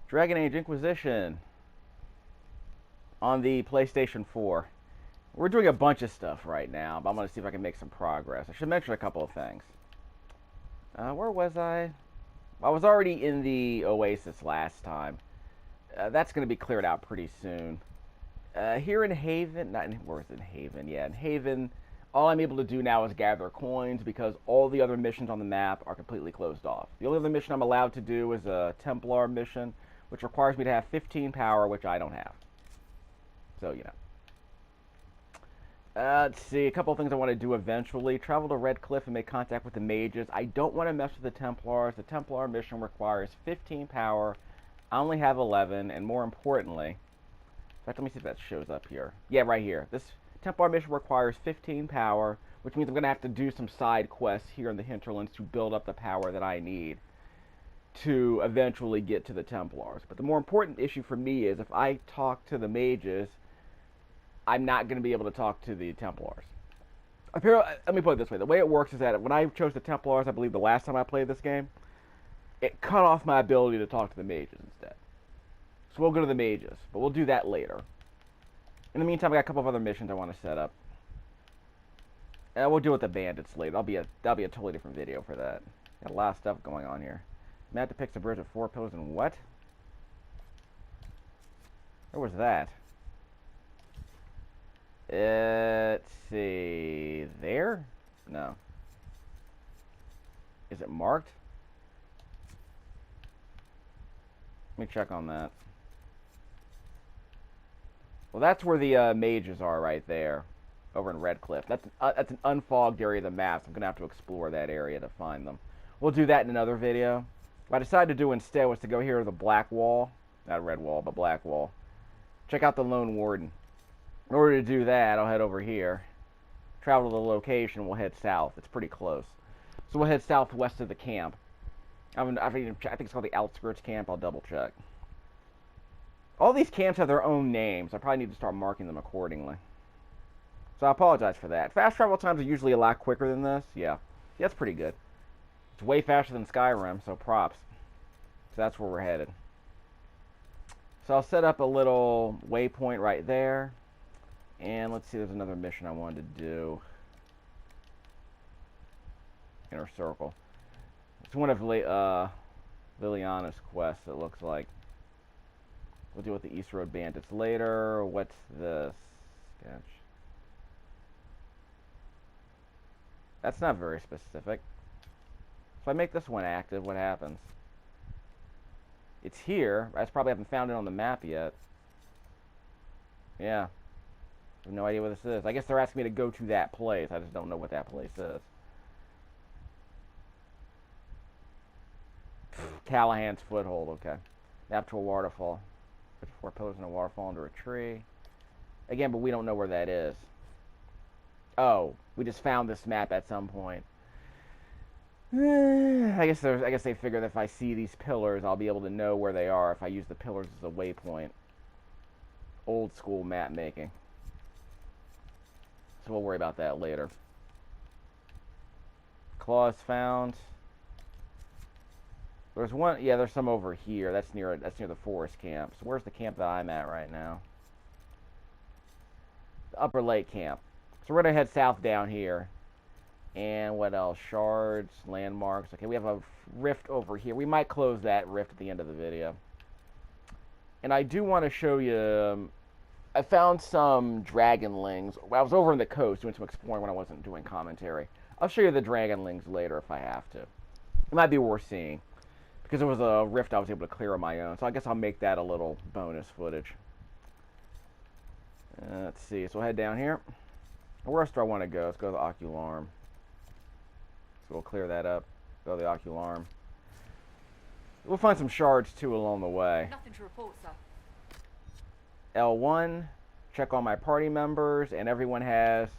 Dragon Age Inquisition on the PlayStation 4. We're doing a bunch of stuff right now, but I'm going to see if I can make some progress. I should mention a couple of things. Where was I? I was already in the Oasis last time. That's going to be cleared out pretty soon. Here in Haven, where is it? Haven, yeah, in Haven, all I'm able to do now is gather coins because all the other missions on the map are completely closed off. The only other mission I'm allowed to do is a Templar mission, which requires me to have 15 power, which I don't have. So, you know. Let's see, a couple of things I want to do eventually. Travel to Red Cliff and make contact with the mages. I don't want to mess with the Templars. The Templar mission requires 15 power. I only have 11, and more importantly, in fact, let me see if that shows up here. Yeah, right here. This Templar mission requires 15 power, which means I'm going to have to do some side quests here in the hinterlands to build up the power that I need to eventually get to the Templars. But the more important issue for me is if I talk to the mages, I'm not going to be able to talk to the Templars. Apparently, let me put it this way. The way it works is that when I chose the Templars, I believe the last time I played this game, it cut off my ability to talk to the mages instead. So we'll go to the mages, but we'll do that later. In the meantime, I got a couple of other missions I want to set up. We'll deal with the bandits later. That'll be a totally different video for that. Got a lot of stuff going on here. Map depicts a bridge of 4 pillars and what? Where was that? Let's see. There? No. Is it marked? Let me check on that. Well, that's where the mages are right there, over in Red Cliff. That's an unfogged area of the map, so I'm going to have to explore that area to find them. We'll do that in another video. What I decided to do instead was to go here to the Blackwall. Not Red Wall, but Blackwall. Check out the Lone Warden. In order to do that, I'll head over here. Travel to the location, we'll head south. It's pretty close. So we'll head southwest of the camp. I think it's called the Outskirts Camp. I'll double check. All these camps have their own names. I probably need to start marking them accordingly. So I apologize for that. Fast travel times are usually a lot quicker than this. Yeah, that's pretty good. It's way faster than Skyrim, so props. So that's where we're headed. So I'll set up a little waypoint right there. And let's see, there's another mission I wanted to do. Inner Circle. It's one of Liliana's quests, it looks like. We'll deal with the East Road Bandits later. What's this? Sketch. That's not very specific. If I make this one active, what happens? It's here. I just probably haven't found it on the map yet. Yeah. I have no idea what this is. I guess they're asking me to go to that place. I just don't know what that place is. Callahan's Foothold, okay. Map to a waterfall. Put 4 pillars in a waterfall under a tree. Again, but we don't know where that is. Oh, we just found this map at some point. I guess they figure that if I see these pillars, I'll be able to know where they are if I use the pillars as a waypoint. Old school map making. So we'll worry about that later. Claws found. There's one, yeah, there's some over here. That's near the forest camp. So where's the camp that I'm at right now? The Upper Lake Camp. So we're gonna head south down here. And what else? Shards, landmarks. Okay, we have a rift over here. We might close that rift at the end of the video. And I do want to show you. I found some dragonlings. I was over on the coast doing some exploring when I wasn't doing commentary. I'll show you the dragonlings later if I have to. It might be worth seeing. Because it was a rift I was able to clear on my own. So I guess I'll make that a little bonus footage. Let's see. So we'll head down here. Where else do I want to go? Let's go to the Ocularm. So we'll clear that up. Go to the Ocularm. We'll find some shards too along the way. Nothing to report, sir. L1. Check all my party members. And everyone has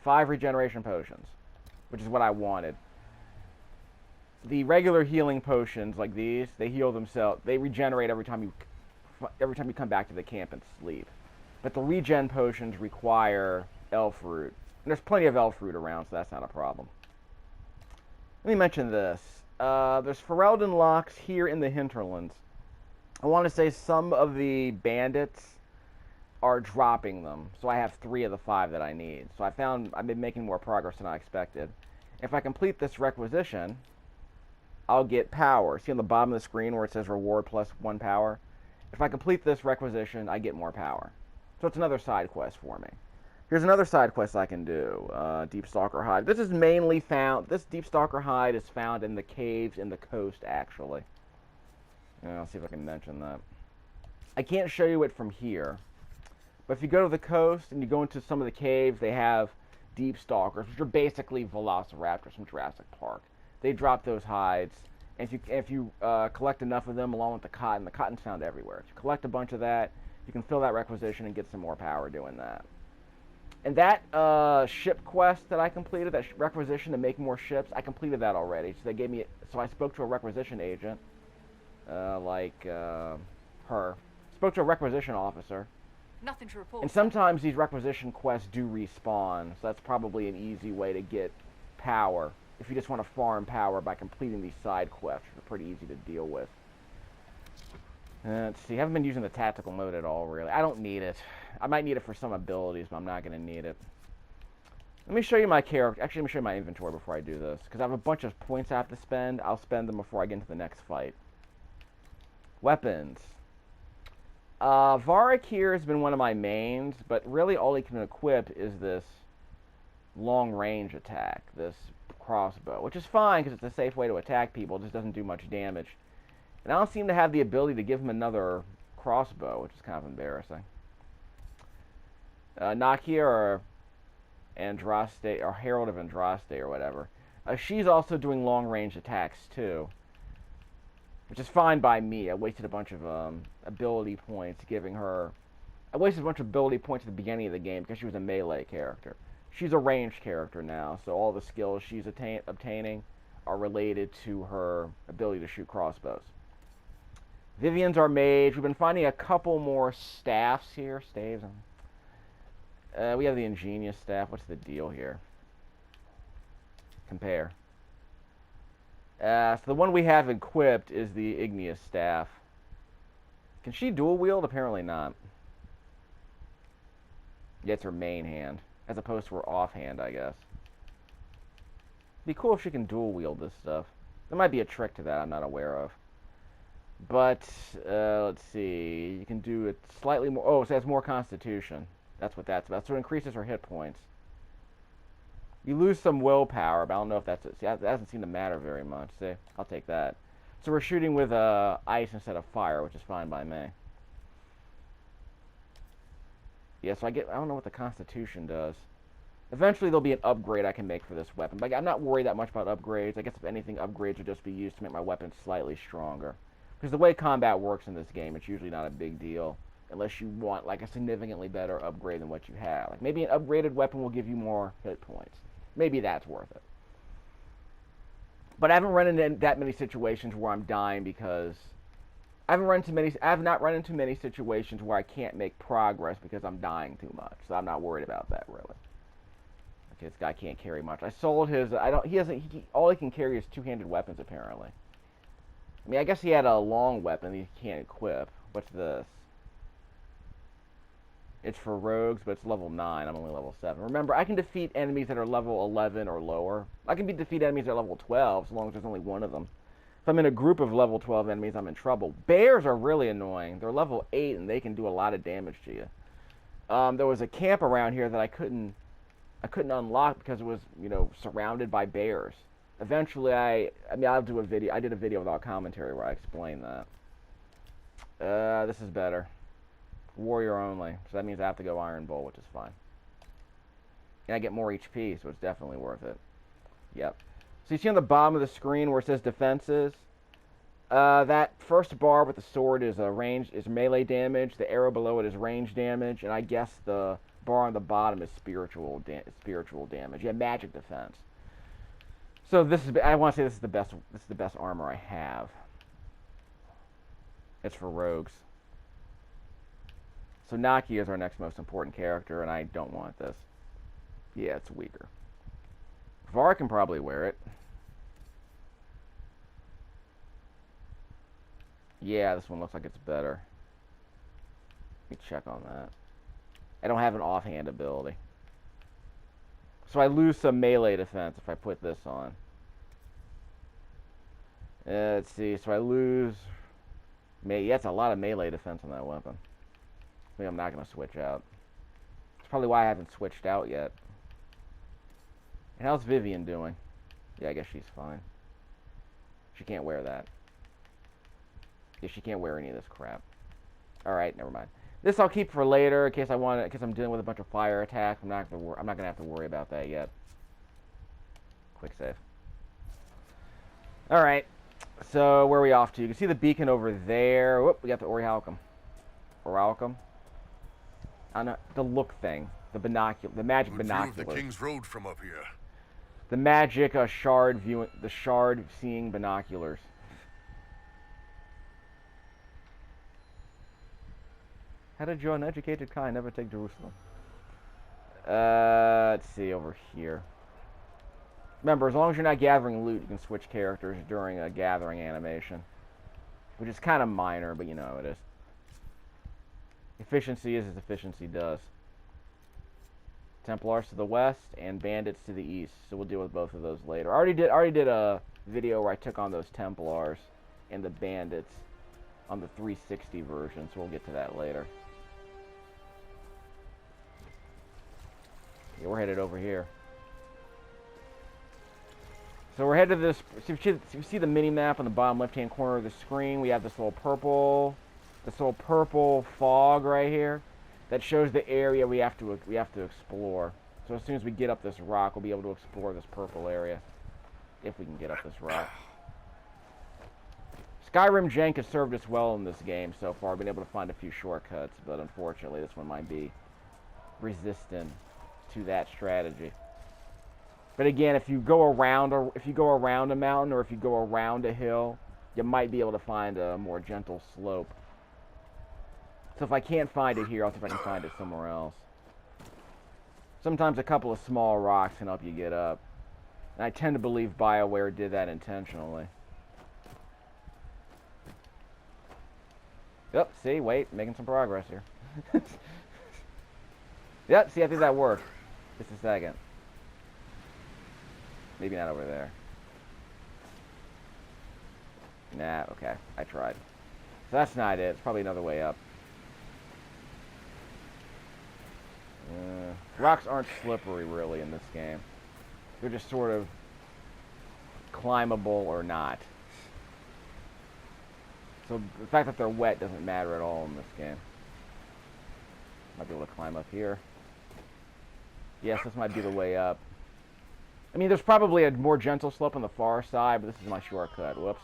5 regeneration potions. Which is what I wanted. The regular healing potions like these, they heal themselves. They regenerate every time you come back to the camp and sleep. But the regen potions require elf root. And there's plenty of elf root around, so that's not a problem. Let me mention this. There's Ferelden locks here in the hinterlands. I want to say some of the bandits are dropping them. So I have 3 of the 5 that I need. So I've been making more progress than I expected. If I complete this requisition, I'll get power. See on the bottom of the screen where it says reward plus 1 power? If I complete this requisition, I get more power. So it's another side quest for me. Here's another side quest I can do. Deep Stalker Hide. This Deep Stalker Hide is found in the caves in the coast, actually. I'll see if I can mention that. I can't show you it from here. But if you go to the coast and you go into some of the caves, they have Deep Stalkers, which are basically velociraptors from Jurassic Park. They drop those hides, and if you collect enough of them along with the cotton's found everywhere. If you collect a bunch of that, you can fill that requisition and get some more power doing that. And that ship quest that I completed, that requisition to make more ships, I completed that already. So they gave me, so I spoke to a requisition agent, her. Spoke to a requisition officer. Nothing to report. And sometimes these requisition quests do respawn, so that's probably an easy way to get power. If you just want to farm power by completing these side quests, which are pretty easy to deal with. Let's see, I haven't been using the tactical mode at all, really. I don't need it. I might need it for some abilities, but I'm not going to need it. Let me show you my character. Actually, let me show you my inventory before I do this, because I have a bunch of points I have to spend. I'll spend them before I get into the next fight. Weapons. Varric here has been one of my mains, but really all he can equip is this long-range attack, this crossbow, which is fine because it's a safe way to attack people. It just doesn't do much damage. And I don't seem to have the ability to give him another crossbow, which is kind of embarrassing. Nakia or Andraste, or Herald of Andraste or whatever. She's also doing long-range attacks too, which is fine by me. I wasted a bunch of ability points giving her... I wasted a bunch of ability points at the beginning of the game because she was a melee character. She's a ranged character now, so all the skills she's obtaining are related to her ability to shoot crossbows. Vivian's our mage. We've been finding a couple more staffs here. Staves. We have the Ingenious staff. What's the deal here? Compare. So the one we have equipped is the Igneous staff. Can she dual wield? Apparently not. Yeah, it's her main hand, as opposed to her offhand, I guess. It'd be cool if she can dual wield this stuff. There might be a trick to that I'm not aware of. But, let's see. You can do it slightly more. Oh, so it has more constitution. That's what that's about. So it increases her hit points. You lose some willpower, but I don't know if that's it. See, that doesn't seem to matter very much. See, I'll take that. So we're shooting with ice instead of fire, which is fine by me. Yeah, so I don't know what the Constitution does. Eventually there'll be an upgrade I can make for this weapon, but I'm not worried that much about upgrades. I guess if anything, upgrades would just be used to make my weapon slightly stronger. Because the way combat works in this game, it's usually not a big deal, unless you want like a significantly better upgrade than what you have. Like maybe an upgraded weapon will give you more hit points. Maybe that's worth it. But I haven't run into that many situations where I'm dying because I have not run into many situations where I can't make progress because I'm dying too much. So I'm not worried about that really. Okay, this guy can't carry much. I sold his. All he can carry is two-handed weapons apparently. I mean, I guess he had a long weapon he can't equip. What's this? It's for rogues, but it's level 9. I'm only level 7. Remember, I can defeat enemies that are level 11 or lower. I can defeat enemies that are level 12, as long as there's only one of them. If I'm in a group of level 12 enemies, I'm in trouble. Bears are really annoying. They're level 8, and they can do a lot of damage to you. There was a camp around here that I couldn't unlock because it was, surrounded by bears. Eventually, I'll do a video. I did a video without commentary where I explained that. This is better. Warrior only. So that means I have to go Iron Bowl, which is fine. And I get more HP, so it's definitely worth it. Yep. So you see on the bottom of the screen where it says defenses? That first bar with the sword is melee damage. The arrow below it is range damage. And I guess the bar on the bottom is spiritual damage. Yeah, magic defense. So I want to say this is the best armor I have. It's for rogues. So Nakia is our next most important character, and I don't want this. Yeah, it's weaker. Var can probably wear it. Yeah, this one looks like it's better. Let me check on that. I don't have an offhand ability. So I lose some melee defense if I put this on. Let's see. So I lose... Yeah, it's a lot of melee defense on that weapon. Maybe I'm not going to switch out. That's probably why I haven't switched out yet. And how's Vivian doing? Yeah, I guess she's fine. She can't wear that. Yeah, she can't wear any of this crap. Alright, never mind. This I'll keep for later in case I'm dealing with a bunch of fire attacks. I'm not gonna have to worry about that yet. Quick save. Alright. So where are we off to? You can see the beacon over there. Whoop, we got the Orichalcum. Orichalcum. I know the look thing. The magic binoculars. View of the King's Road from up here. The magic shard seeing binoculars. How did your uneducated kind never take Jerusalem? Let's see over here. Remember, as long as you're not gathering loot, you can switch characters during a gathering animation. Which is kind of minor, but you know how it is. Efficiency is as efficiency does. Templars to the west and bandits to the east. So we'll deal with both of those later. I already did a video where I took on those Templars and the bandits on the 360 version, so we'll get to that later. Yeah, we're headed over here. So we're headed to this. So you see the mini map on the bottom left-hand corner of the screen. We have this little purple fog right here that shows the area we have to explore. So as soon as we get up this rock, we'll be able to explore this purple area if we can get up this rock. Skyrim Jank has served us well in this game so far. Been able to find a few shortcuts, but unfortunately, this one might be resistant to that strategy. But again, if you go around a mountain or if you go around a hill, you might be able to find a more gentle slope. So if I can't find it here, I'll see if I can find it somewhere else. Sometimes a couple of small rocks can help you get up. And I tend to believe Bioware did that intentionally. Yep, see, wait, making some progress here. Yep, see, I think that worked. Just a second. Maybe not over there. Nah, okay, I tried. So that's not it. It's probably another way up. Rocks aren't slippery, really, in this game. They're just sort of climbable or not. So the fact that they're wet doesn't matter at all in this game. Might be able to climb up here. Yes, this might be the way up. I mean, there's probably a more gentle slope on the far side, but this is my shortcut. Whoops.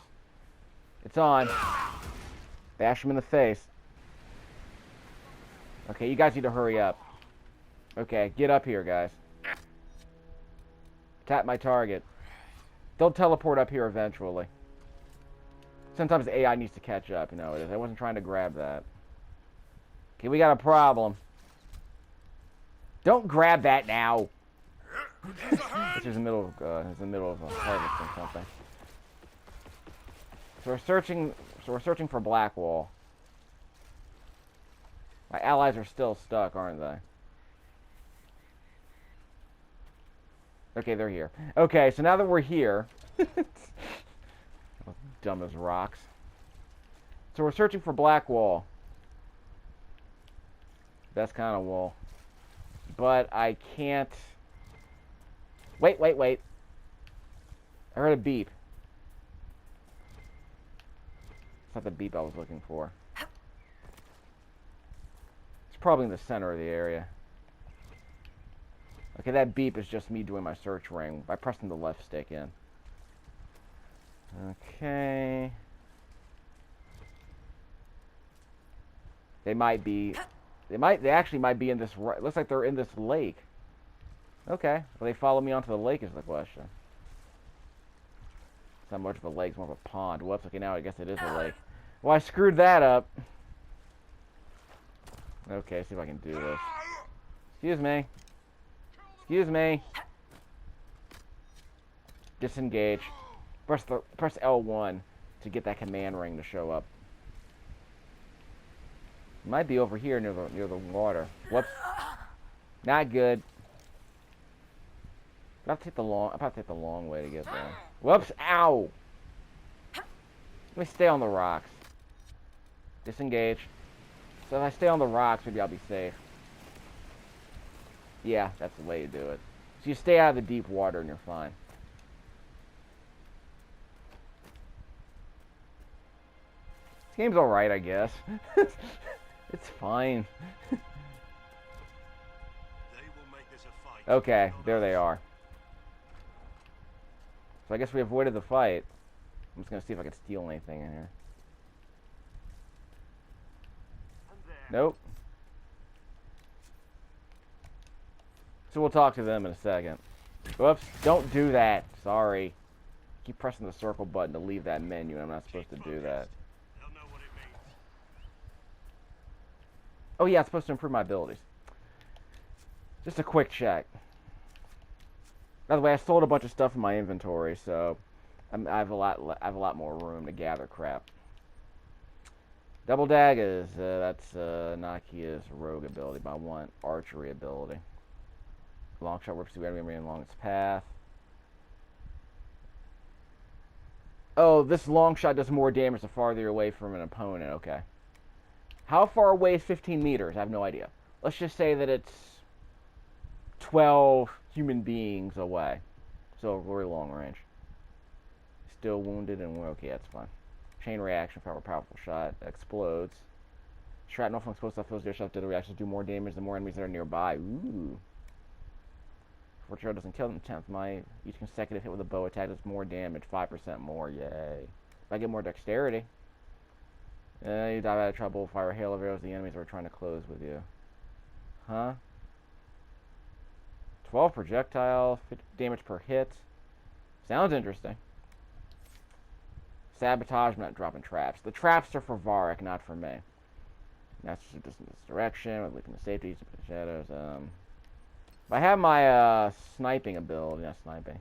It's on. Bash him in the face. Okay, you guys need to hurry up. Okay, get up here, guys. Tap my target. They'll teleport up here eventually. Sometimes the AI needs to catch up, you know it is. I wasn't trying to grab that. Okay, we got a problem. Don't grab that now. This is the middle of harvesting something. So we're searching for Blackwall. My allies are still stuck, aren't they? Okay, they're here. Okay, so now that we're here, dumb as rocks. So we're searching for Blackwall. Best kind of wall. But I can't... Wait. I heard a beep. It's not the beep I was looking for. It's probably in the center of the area. Okay, that beep is just me doing my search ring by pressing the left stick in. Okay. They actually might be in this, it looks like they're in this lake. Okay, well, they follow me onto the lake is the question. It's not much of a lake, it's more of a pond. Whoops, okay, now I guess it is a lake. Well, I screwed that up. Okay, see if I can do this. Excuse me. Excuse me. Disengage. Press L1 to get that command ring to show up. It might be over here near the water. Whoops. Not good. I'll have to take the long way to get there. Whoops! Ow! Let me stay on the rocks. Disengage. So if I stay on the rocks, maybe I'll be safe. Yeah, that's the way to do it. So you stay out of the deep water and you're fine. This game's alright, I guess. It's fine. Okay, there they are. So I guess we avoided the fight. I'm just gonna see if I can steal anything in here. Nope. So we'll talk to them in a second. Whoops, don't do that. Sorry. Keep pressing the circle button to leave that menu, and I'm not supposed to do that. Oh yeah, it's supposed to improve my abilities. Just a quick check. By the way, I sold a bunch of stuff in my inventory, so I have a lot more room to gather crap. Double daggers. That's Nakia's rogue ability, but I want archery ability. Long shot whips the enemy along its path. Oh, this long shot does more damage the farther you're away from an opponent. Okay. How far away is 15 meters? I have no idea. Let's just say that it's 12 human beings away. So very long range. Still wounded and okay, that's fine. Chain reaction, powerful shot. Explodes. Shrapnel from explosive fills your shot to the reactions do more damage the more enemies that are nearby. Ooh. Fortune arrow doesn't kill them 10th might. Each consecutive hit with a bow attack does more damage, 5% more. Yay. If I get more dexterity. You dive out of trouble, fire a hail of arrows, the enemies are trying to close with you. Huh? 12 projectiles, 50 damage per hit. Sounds interesting. Sabotage, I'm not dropping traps. The traps are for Varric, not for me. Master distance direction, with leaping to safety, shadows. I have my sniping ability, not sniping.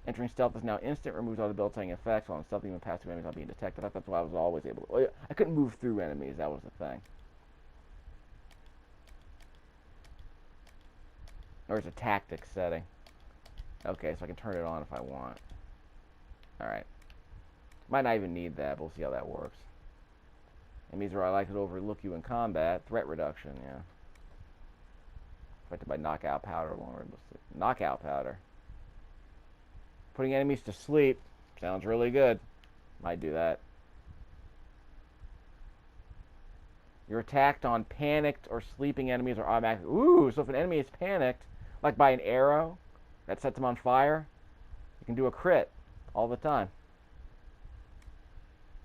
Entering stealth is now instant, removes all debilitating effects, while in stealth even passive enemies not being detected. I thought that's why I was always able to. Well, I couldn't move through enemies, that was the thing. Or it's a tactics setting. Okay, so I can turn it on if I want. Alright. Might not even need that, but we'll see how that works. Enemies are likely to overlook you in combat. Threat reduction, yeah. Affected by knockout powder. Knockout powder. Putting enemies to sleep. Sounds really good. Might do that. You're attacked on panicked or sleeping enemies are automatically... Ooh, so if an enemy is panicked, like by an arrow that sets them on fire, you can do a crit all the time.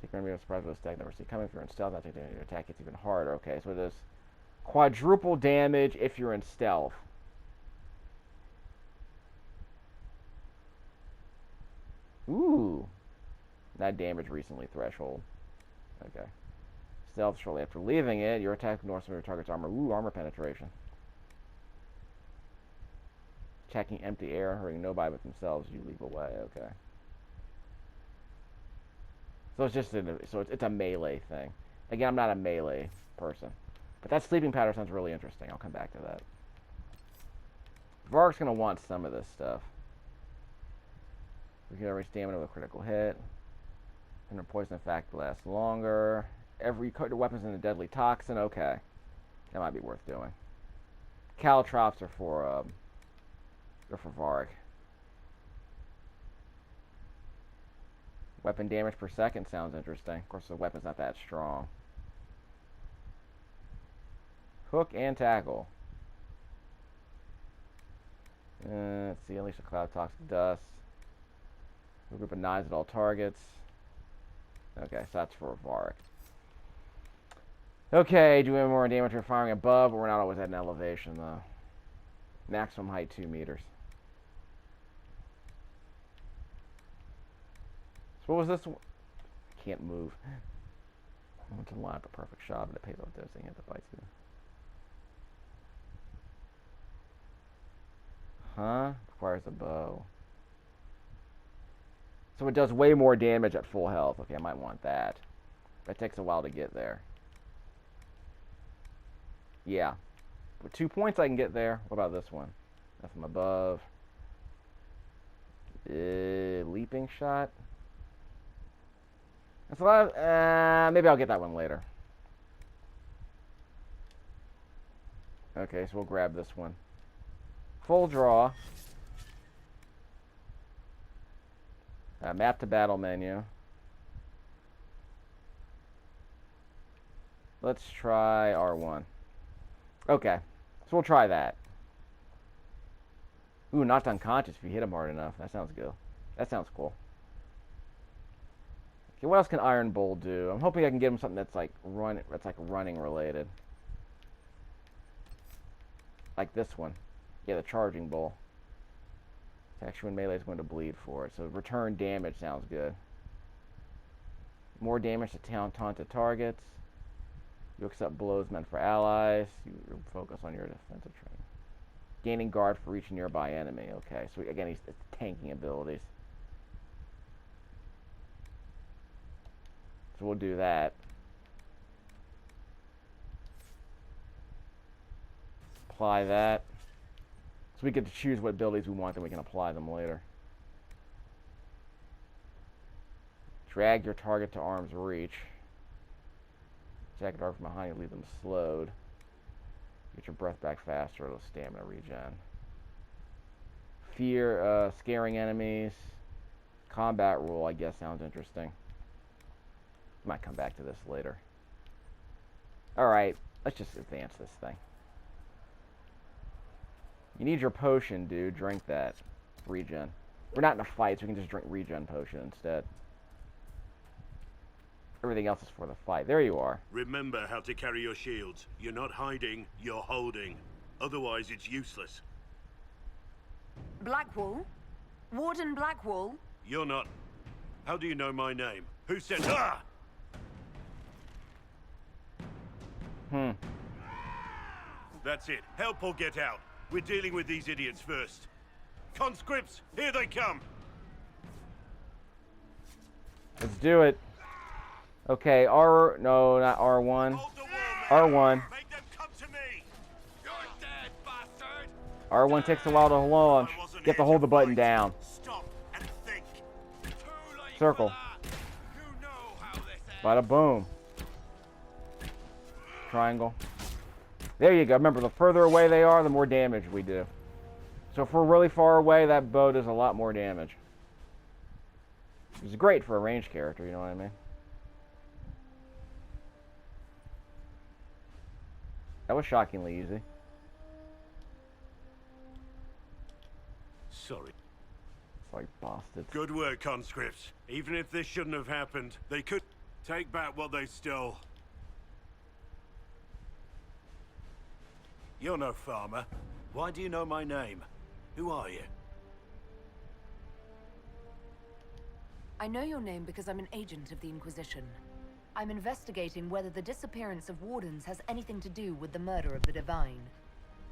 Take enemy with surprise with a stack never see coming. If you're in stealth, I think your attack gets even harder. Okay, so it is quadruple damage if you're in stealth. Ooh. That damage recently threshold. Okay. Stealth shortly after leaving it. Your attack ignores some of your target's armor. Ooh, armor penetration. Attacking empty air and hurting nobody but themselves. You leave away. Okay. So it's just it's a melee thing. Again, I'm not a melee person. But that sleeping powder sounds really interesting. I'll come back to that. Varg's going to want some of this stuff. Regenerate stamina with a critical hit. And the poison effect lasts longer. Every coat your weapons in a deadly toxin. Okay. That might be worth doing. Caltrops are for Varg. Weapon damage per second sounds interesting. Of course, the weapon's not that strong. Hook and tackle. Let's see. Unleash a cloud of toxic dust. A group of knives at all targets. Okay, so that's for Varg. Okay, do more damage when firing above, but we're not always at an elevation, though. Maximum height 2 meters. So what was this one? I can't move. I want to line up a perfect shot, but it pays off dosing hit the fights. Huh? Requires a bow. So it does way more damage at full health. Okay, I might want that. But it takes a while to get there. Yeah. With 2 points I can get there. What about this one? That's from above. Leaping shot. That's a lot of, maybe I'll get that one later. Okay, so we'll grab this one. Full draw. Map to battle menu. Let's try R1. Okay, so we'll try that. Ooh, knocked unconscious if you hit him hard enough. That sounds good. That sounds cool. Okay, what else can Iron Bull do? I'm hoping I can get him something that's like running related. Like this one. Yeah, the Charging Bull. Texture when melee is going to bleed for it. So return damage sounds good. More damage to taunted targets. You accept blows meant for allies. You focus on your defensive training. Gaining guard for each nearby enemy. Okay, so again, it's tanking abilities. So we'll do that. Apply that. So we get to choose what abilities we want, then we can apply them later. Drag your target to arm's reach. Attack a target from behind you, leave them slowed. Get your breath back faster, it'll stamina regen. Fear, scaring enemies. Combat rule, I guess, sounds interesting. Might come back to this later. Alright, let's just advance this thing. You need your potion, dude. Drink that. Regen. We're not in a fight, so we can just drink regen potion instead. Everything else is for the fight. There you are. Remember how to carry your shields. You're not hiding, you're holding. Otherwise, it's useless. Blackwall? Warden Blackwall? You're not... How do you know my name? Who said... Ah! That's it. Help or get out. We're dealing with these idiots first. Conscripts, here they come! Let's do it. Okay, no, not R1. Hold the wall, man. R1. Make them come to me! You're dead, bastard! R1 takes a while to launch. You have to hold the button down. Stop and think. Circle. You know how this ends. Bada boom. Triangle. There you go. Remember, the further away they are, the more damage we do. So if we're really far away, that bow does a lot more damage. It's great for a ranged character, you know what I mean? That was shockingly easy. Sorry. Sorry, bastards. Good work, conscripts. Even if this shouldn't have happened, they could take back what they stole. You're no farmer. Why do you know my name? Who are you? I know your name because I'm an agent of the Inquisition. I'm investigating whether the disappearance of Wardens has anything to do with the murder of the Divine.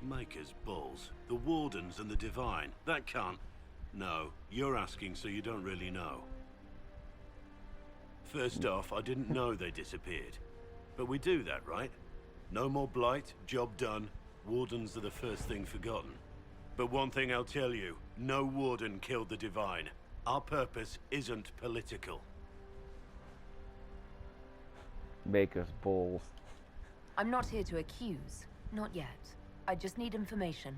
Maker's balls. The Wardens and the Divine. That can't... No, you're asking so you don't really know. First off, I didn't know they disappeared. But we do that, right? No more blight, job done. Wardens are the first thing forgotten. But one thing I'll tell you, no Warden killed the Divine. Our purpose isn't political. Make us bulls. I'm not here to accuse. Not yet. I just need information.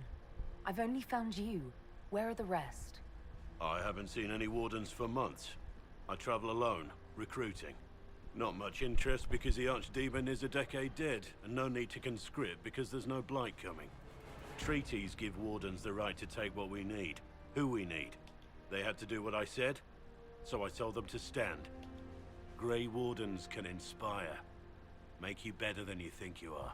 I've only found you. Where are the rest? I haven't seen any Wardens for months. I travel alone, recruiting. Not much interest because the Archdemon is a decade dead, and no need to conscript because there's no blight coming. Treaties give Wardens the right to take what we need, who we need. They had to do what I said, so I told them to stand. Grey Wardens can inspire, make you better than you think you are.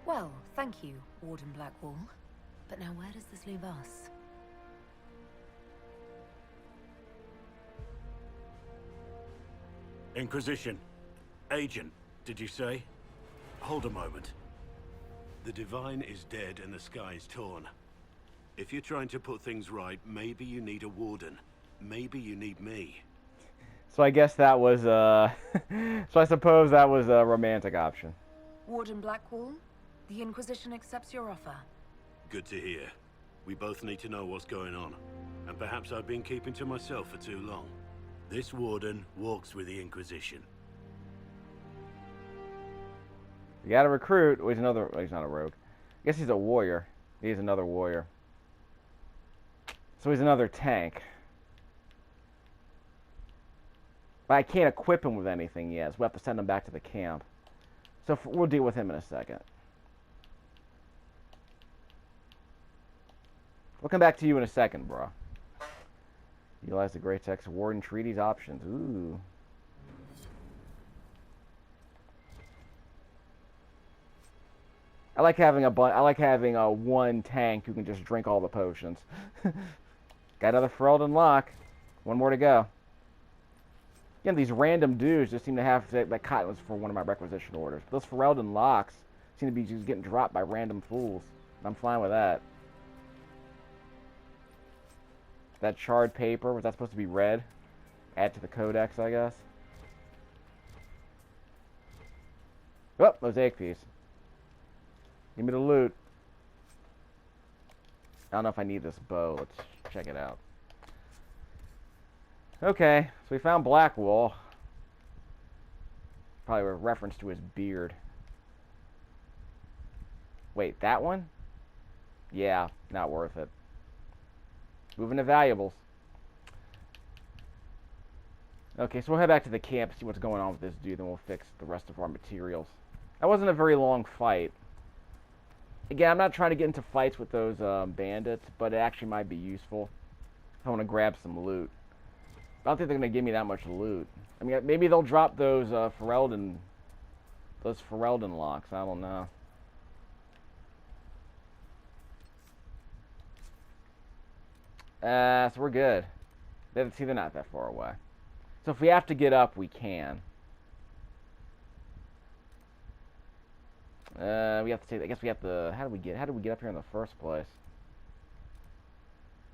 Well, thank you, Warden Blackwall. But now where does this leave us? Inquisition. Agent, did you say? Hold a moment. The Divine is dead and the sky is torn. If you're trying to put things right, maybe you need a Warden. Maybe you need me. So I guess that was, so I suppose that was a romantic option. Warden Blackwall, the Inquisition accepts your offer. Good to hear. We both need to know what's going on. And perhaps I've been keeping to myself for too long. This warden walks with the Inquisition. You gotta recruit. Oh, he's another, oh, he's not a rogue. I guess he's a warrior. He's another warrior. So he's another tank. But I can't equip him with anything yet, so we'll have to send him back to the camp. So we'll deal with him in a second. We'll come back to you in a second, bro. Utilize the Great Text Warden Treaties options. Ooh. I like having one tank who can just drink all the potions. Got another Ferelden lock. One more to go. Yeah, these random dudes just seem to have that cotton was for one of my requisition orders. But those Ferelden locks seem to be just getting dropped by random fools. I'm fine with that. That charred paper, was that supposed to be red? Add to the codex, I guess. Oh, mosaic piece. Give me the loot. I don't know if I need this bow. Let's check it out. Okay, so we found Blackwall. Probably a reference to his beard. Wait, that one? Yeah, not worth it. Moving to valuables. Okay, so we'll head back to the camp, see what's going on with this dude, then we'll fix the rest of our materials. That wasn't a very long fight. Again, I'm not trying to get into fights with those bandits, but it actually might be useful if I want to grab some loot. I don't think they're going to give me that much loot. I mean, maybe they'll drop those Ferelden locks. I don't know. So we're good. See, they're not that far away. So if we have to get up, we can. We have to take. I guess we have to. How do we get up here in the first place?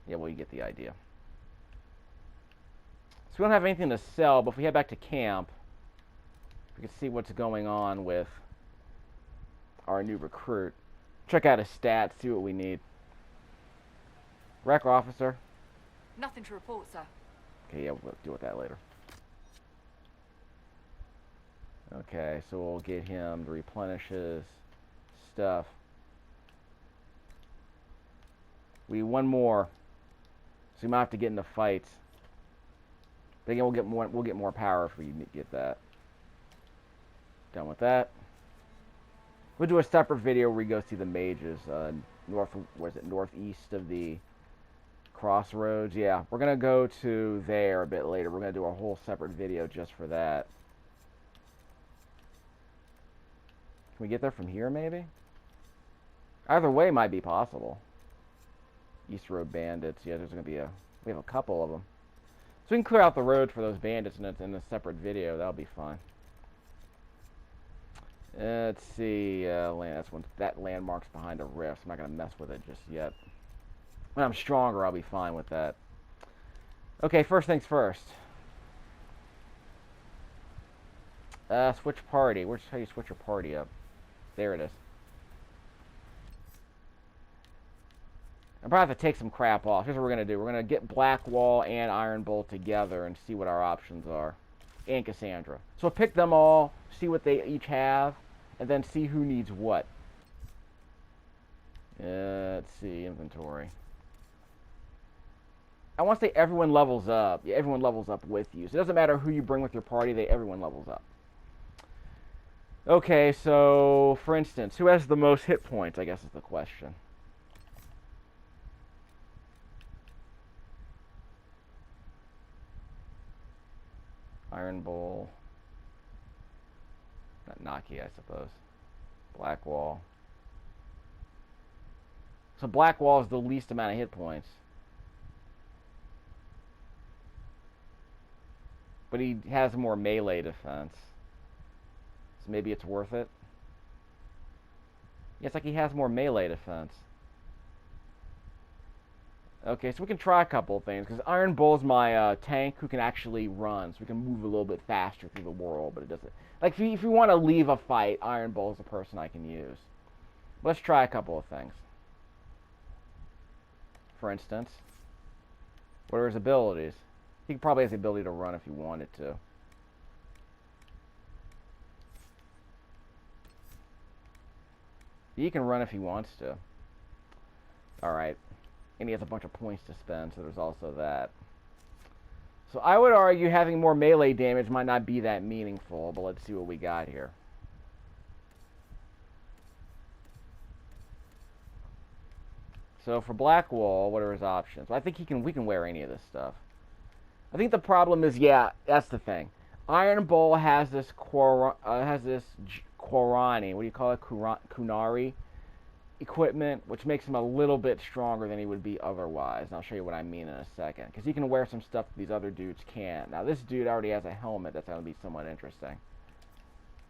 Yeah, well, you get the idea. So we don't have anything to sell, but if we head back to camp, we can see what's going on with our new recruit. Check out his stats, see what we need. Rec officer. Nothing to report, sir. Okay, yeah, we'll deal with that later. Okay, so we'll get him to replenish his stuff. We need one more. So we might have to get into fights. But again, we'll get more power if we get that. Done with that. We'll do a separate video where we go see the mages northeast of the crossroads. Yeah, we're gonna go to there a bit later. We're gonna do a whole separate video just for that. Can we get there from here, maybe? Either way might be possible. East Road bandits. Yeah, there's gonna be we have a couple of them. So we can clear out the road for those bandits in a separate video. That'll be fun. Let's see. That landmark's behind a rift. I'm not gonna mess with it just yet. When I'm stronger, I'll be fine with that. Okay, first things first. Switch party. Where's how you switch your party up? There it is. I'm probably have to take some crap off. Here's what we're gonna do. We're gonna get Blackwall and Iron Bolt together and see what our options are. And Cassandra. So we'll pick them all, see what they each have, and then see who needs what. Let's see, inventory. I want to say everyone levels up. Yeah, everyone levels up with you. So it doesn't matter who you bring with your party, everyone levels up. Okay, so for instance, who has the most hit points, I guess is the question. Iron Bowl. Not Naki, I suppose. Blackwall. So Blackwall is the least amount of hit points. But he has more melee defense. So maybe it's worth it. Yeah, it's like he has more melee defense. Okay, so we can try a couple of things, because Iron Bull's my tank who can actually run, so we can move a little bit faster through the world, but it doesn't... Like, if you want to leave a fight, Iron Bull's the person I can use. Let's try a couple of things. For instance, what are his abilities? He probably has the ability to run if he wanted to. He can run if he wants to. Alright. And he has a bunch of points to spend, so there's also that. So I would argue having more melee damage might not be that meaningful, but let's see what we got here. So for Blackwall, what are his options? Well, I think we can wear any of this stuff. I think the problem is, yeah, that's the thing. Iron Bull has this Qurani, what do you call it? Kunari equipment, which makes him a little bit stronger than he would be otherwise. And I'll show you what I mean in a second. Because he can wear some stuff that these other dudes can't. Now, this dude already has a helmet. That's going to be somewhat interesting.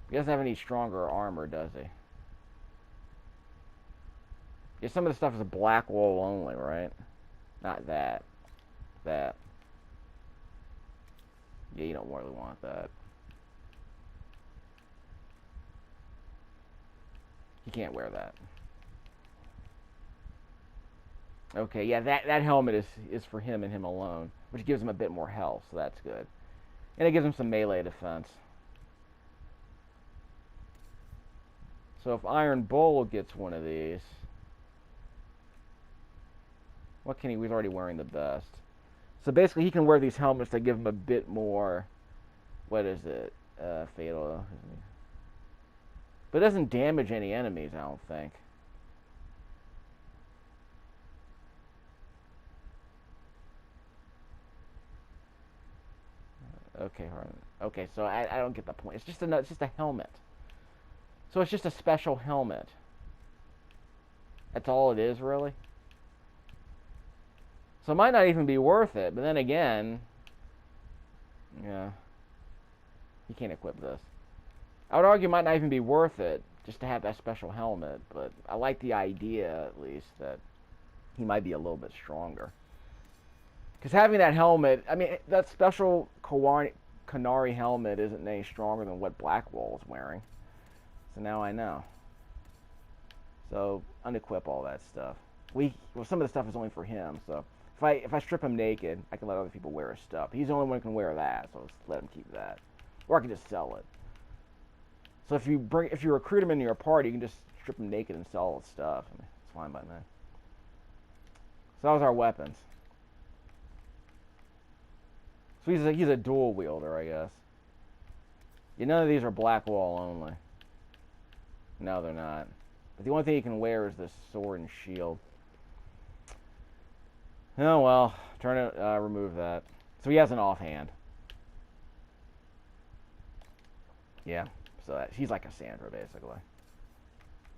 He doesn't have any stronger armor, does he? Yeah, some of the stuff is a Blackwall only, right? Not that. That. Yeah, you don't really want that. He can't wear that. Okay, yeah, that helmet is for him and him alone, which gives him a bit more health, so that's good. And it gives him some melee defense. So if Iron Bull gets one of these, what can he... He's already wearing the best. So basically he can wear these helmets that give him a bit more... What is it? Fatal... But it doesn't damage any enemies, I don't think. Okay, Harlan. Okay, so I don't get the point. It's just a helmet. So it's just a special helmet. That's all it is, really? So it might not even be worth it, but then again... Yeah. You can't equip this. I would argue it might not even be worth it just to have that special helmet, but I like the idea, at least, that he might be a little bit stronger. Because having that helmet, I mean, that special Kunari helmet isn't any stronger than what Blackwall is wearing. So now I know. So, unequip all that stuff. Well, some of the stuff is only for him, so if I strip him naked, I can let other people wear his stuff. He's the only one who can wear that, so let's let him keep that. Or I can just sell it. So if you recruit him into your party, you can just strip him naked and sell his stuff. I mean, it's fine by me. So that was our weapons. So he's a dual wielder, I guess. Yeah, none of these are Blackwall only. No, they're not. But the only thing he can wear is this sword and shield. Oh well, remove that. So he has an offhand. Yeah, so he's like Cassandra basically.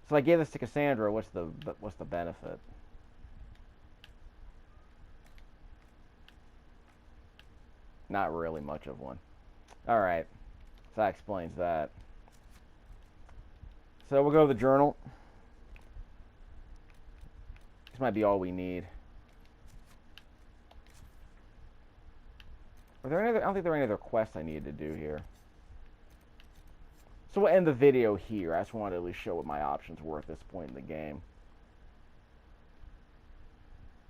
So I gave this to Cassandra. What's the benefit? Not really much of one. All right, so that explains that. So we'll go to the journal. This might be all we need. Are there any other, I don't think there are any other quests I needed to do here. So we'll end the video here. I just wanted to at least show what my options were at this point in the game.